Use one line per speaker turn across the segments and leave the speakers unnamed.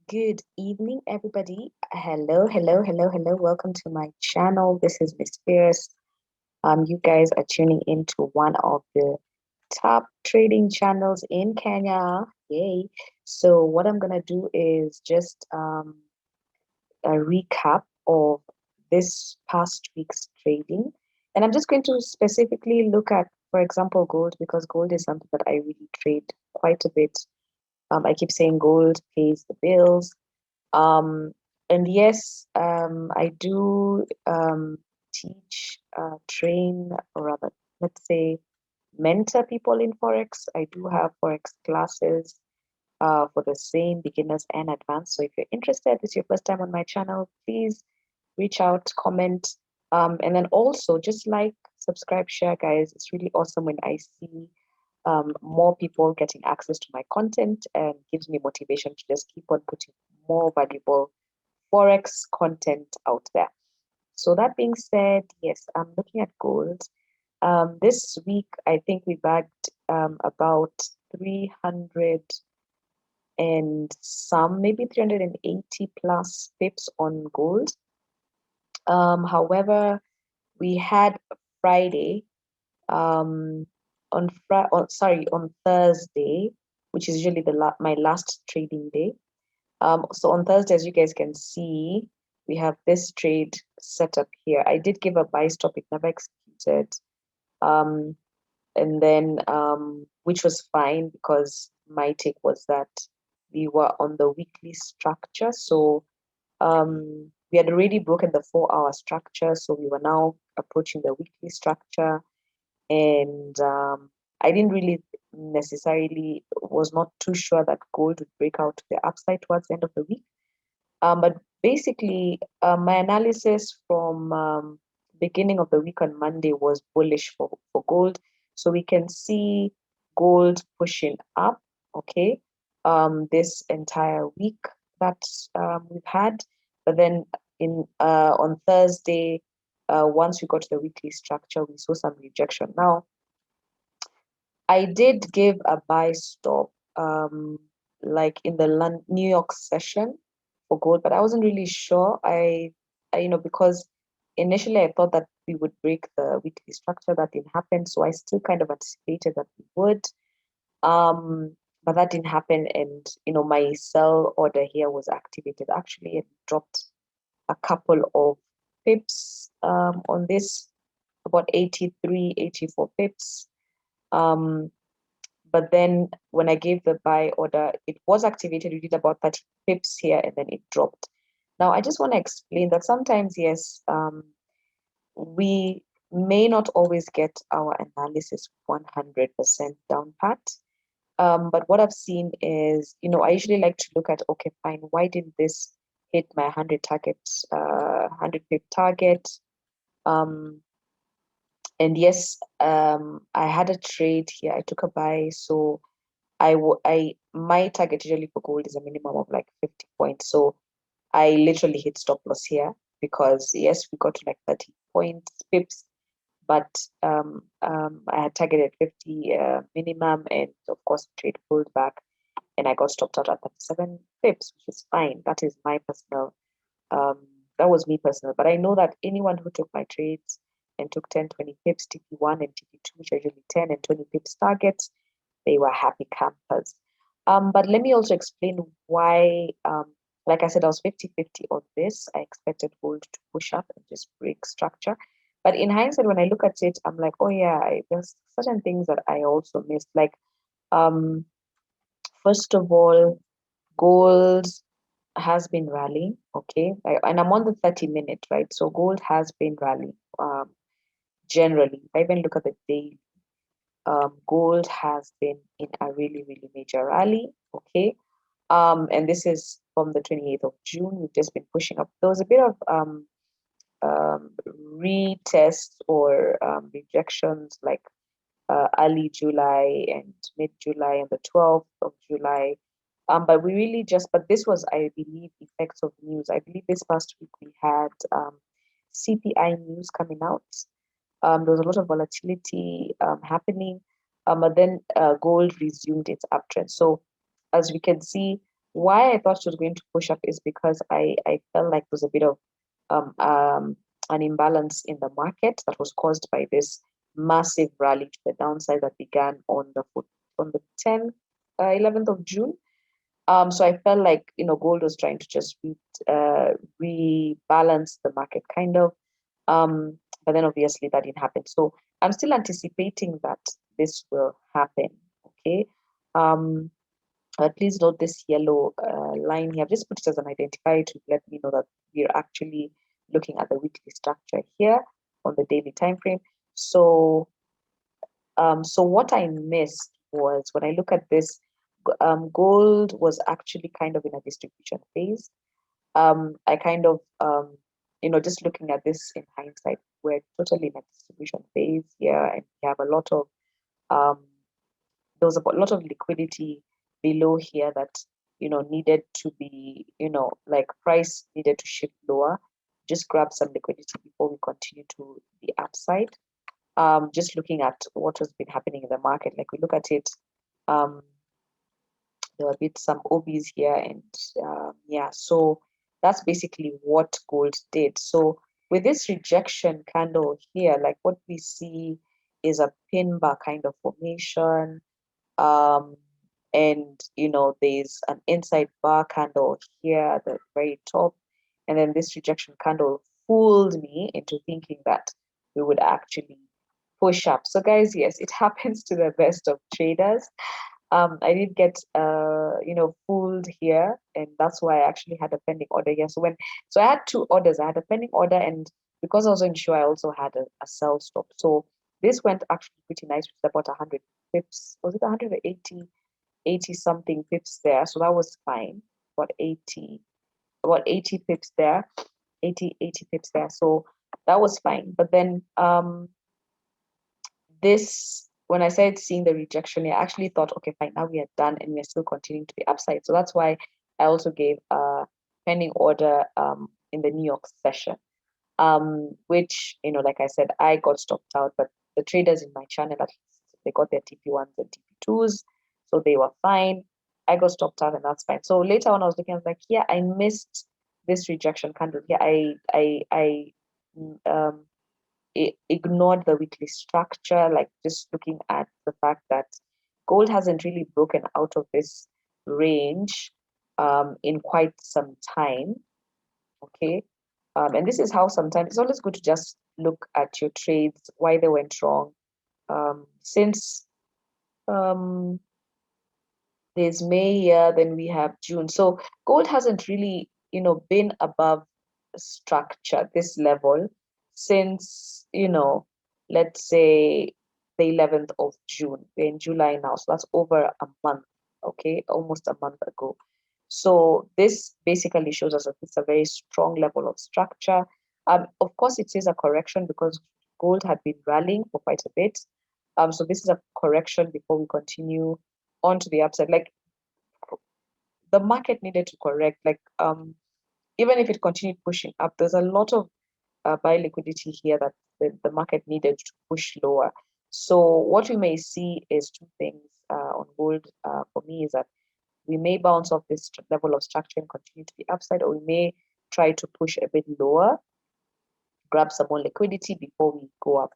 Good evening, everybody. Hello, hello, hello, hello. Welcome to my channel. This is Miss Fierrrce. You guys are tuning into one of the top trading channels in Kenya. Yay. So what I'm gonna do is just a recap of this past week's trading. And I'm just going to specifically look at, for example, gold, because gold is something that I really trade quite a bit. I keep saying gold pays the bills. Um, and yes, I do teach, train, or rather, let's say, mentor people in Forex. I do have Forex classes for the same beginners and advanced. So if you're interested, this is your first time on my channel, please reach out, comment, and then also just like, subscribe, share, guys. It's really awesome when I see more people getting access to my content and gives me motivation to just keep on putting more valuable Forex content out there. So that being said, yes, I'm looking at gold. This week, I think we bagged about 300 and some, maybe 380 plus pips on gold. However, we had Friday, um, on Thursday, which is usually my last trading day. So on Thursday, as you guys can see, we have this trade set up here. I did give a buy stop, it never executed. Um, and then which was fine because my take was that we were on the weekly structure. So we had already broken the 4 hour structure, so we were now approaching the weekly structure. And I didn't really necessarily was not too sure that gold would break out to the upside towards the end of the week. But basically, my analysis from beginning of the week on Monday was bullish for gold. So we can see gold pushing up, okay, this entire week that we've had. But then on Thursday, once we got to the weekly structure, we saw some rejection. Now, I did give a buy stop, like in the New York session for gold, but I wasn't really sure. Because initially I thought that we would break the weekly structure. That didn't happen, so I still kind of anticipated that we would. But that didn't happen, and my sell order here was activated. Actually, it dropped a couple of pips on this, about 83, 84 pips. But then when I gave the buy order, it was activated. We did about 30 pips here and then it dropped. Now, I just want to explain that sometimes, yes, we may not always get our analysis 100% down pat. But what I've seen is, I usually like to look at, okay, fine, why didn't this hit my 100 targets, 100 pip target? And yes, I had a trade here. I took a buy, so my target usually for gold is a minimum of like 50 points. So I literally hit stop loss here because yes, we got to like 30 points pips, but I had targeted 50 minimum, and of course trade pulled back, and I got stopped out at 37 pips, which is fine. That is my personal um, that was me personal. But I know that anyone who took my trades and took 10, 20 pips, TP1 and TP2, which are usually 10 and 20 pips targets, they were happy campers. But let me also explain why, like I said, I was 50-50 on this. I expected gold to push up and just break structure. But in hindsight, when I look at it, I'm like, oh yeah, there's certain things that I also missed. Like, um, first of all, gold has been rallying, okay? And I'm on the 30-minute, right? So gold has been rallying generally. If I even look at the daily, gold has been in a really, really major rally, okay? And this is from the 28th of June. We've just been pushing up. There was a bit of retests or rejections like early July and mid July and the 12th of July. But but this was, I believe, effects of news. I believe this past week we had CPI news coming out. There was a lot of volatility happening, but then gold resumed its uptrend. So, as we can see, Why I thought it was going to push up is because I felt like there's a bit of um, um, an imbalance in the market that was caused by this massive rally to the downside that began on the 10th, 11th of June. So I felt like, gold was trying to just rebalance the market kind of. But then obviously that didn't happen. So I'm still anticipating that this will happen. Okay. Um, Please note this yellow line here. I've just put it as an identifier to let me know that we're actually looking at the weekly structure here on the daily time frame. So what I missed was when I look at this, gold was actually kind of in a distribution phase. I kind of, just looking at this in hindsight, we're totally in a distribution phase here, and we have a lot of, um, there was a lot of liquidity below here that, needed to be, like price needed to shift lower. Just grab some liquidity before we continue to the upside. Just looking at what has been happening in the market, like we look at it, um, there were a bit some OBs here, and yeah, so that's basically what gold did. So with this rejection candle here, like what we see is a pin bar kind of formation, um, and there's an inside bar candle here at the very top, and then this rejection candle fooled me into thinking that we would actually push up. So guys, yes, it happens to the best of traders. I did get fooled here, and that's why I actually had a pending order here. So I had two orders. I had a pending order, and because I wasn't sure, I also had a sell stop. So this went actually pretty nice, with about 100 pips. Was it 180, 80 something pips there? So that was fine. About 80 pips there, 80 pips there. So that was fine. But then this, when I said seeing the rejection, I actually thought, okay, fine, now we are done and we are still continuing to the upside. So that's why I also gave a pending order in the New York session, which, like I said, I got stopped out, but the traders in my channel, at least, they got their TP1s and TP2s, so they were fine. I got stopped out, and that's fine. So later on, I was looking, I was like, yeah, I missed this rejection candle. Yeah, I um ignored the weekly structure, like just looking at the fact that gold hasn't really broken out of this range in quite some time. Okay. And this is how sometimes it's always good to just look at your trades, why they went wrong. Since um, there's May here, then we have June. So gold hasn't really, been above structure, this level, since, let's say the 11th of June. We're in July now, so that's over a month, okay, almost a month ago. So this basically shows us that it's a very strong level of structure. Of course, it is a correction because gold had been rallying for quite a bit. So this is a correction before we continue on to the upside. Like the market needed to correct. Like even if it continued pushing up, there's a lot of buy liquidity here that the market needed to push lower. So what we may see is two things on gold for me is that we may bounce off this level of structure and continue to the upside, or we may try to push a bit lower, grab some more liquidity before we go up.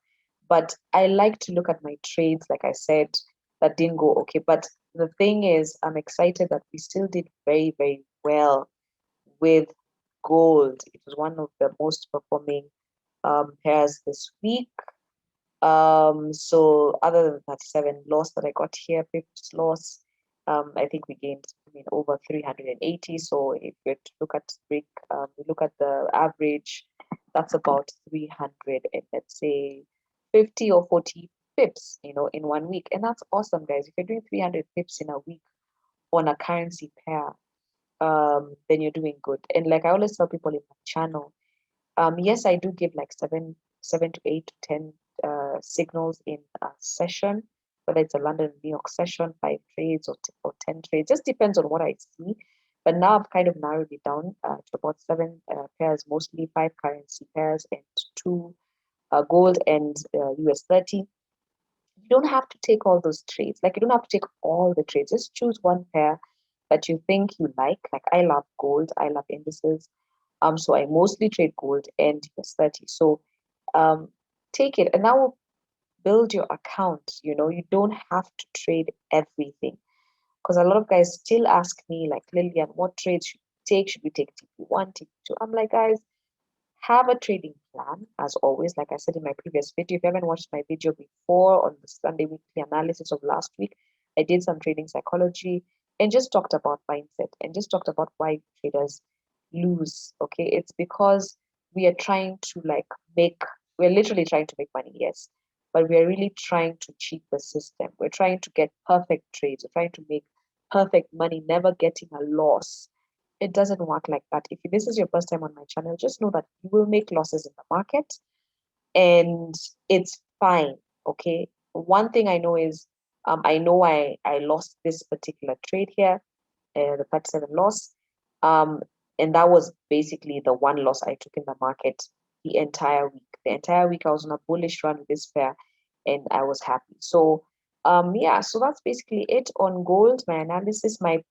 But I like to look at my trades, like I said, that didn't go okay. But the thing is, I'm excited that we still did very, very well with gold. It was one of the most performing pairs this week. So other than that 7 loss that I got here, fifth loss, I think we gained, over 380. So if you look at break, we look at the average, that's about 300 and let's say 50 or 40 pips, in 1 week. And that's awesome, guys. If you're doing 300 pips in a week on a currency pair, then you're doing good. And like I always tell people in my channel, yes, I do give like seven to 8 to 10 signals in a session, whether it's a London, New York session, 5 trades or 10 trades, just depends on what I see. But now I've kind of narrowed it down to about 7 pairs, mostly 5 currency pairs and 2 gold and US 30. You don't have to take all those trades. Like you don't have to take all the trades. Just choose one pair that you think you like I love gold, I love indices. So I mostly trade gold and US 30. So take it and now build your account. You don't have to trade everything. Because a lot of guys still ask me, like, Lillian, what trades should we take? Should we take TP1, TP2? I'm like, guys, have a trading plan, as always. Like I said in my previous video, if you haven't watched my video before on the Sunday weekly analysis of last week, I did some trading psychology and just talked about mindset and just talked about why traders lose. Okay, it's because we are trying to we're literally trying to make money, yes, but we're really trying to cheat the system. We're trying to get perfect trades. We're trying to make perfect money, never getting a loss. It doesn't work like that. If this is your first time on my channel, just know that you will make losses in the market and it's fine. Okay. One thing I know is I know I lost this particular trade here, the 37 loss. Um, and that was basically the one loss I took in the market the entire week. The entire week I was on a bullish run with this pair and I was happy. So yeah, so that's basically it on gold, my analysis, my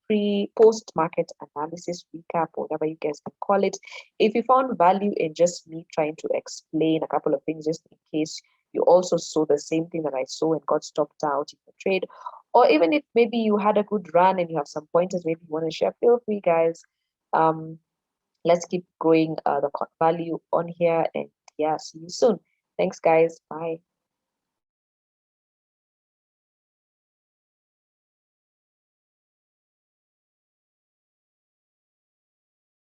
post market analysis recap, whatever you guys can call it. If you found value in just me trying to explain a couple of things, just in case you also saw the same thing that I saw and got stopped out in the trade, or even if maybe you had a good run and you have some pointers maybe you want to share, feel free, guys. Um, let's keep growing the value on here, and yeah, see you soon. Thanks, guys. Bye.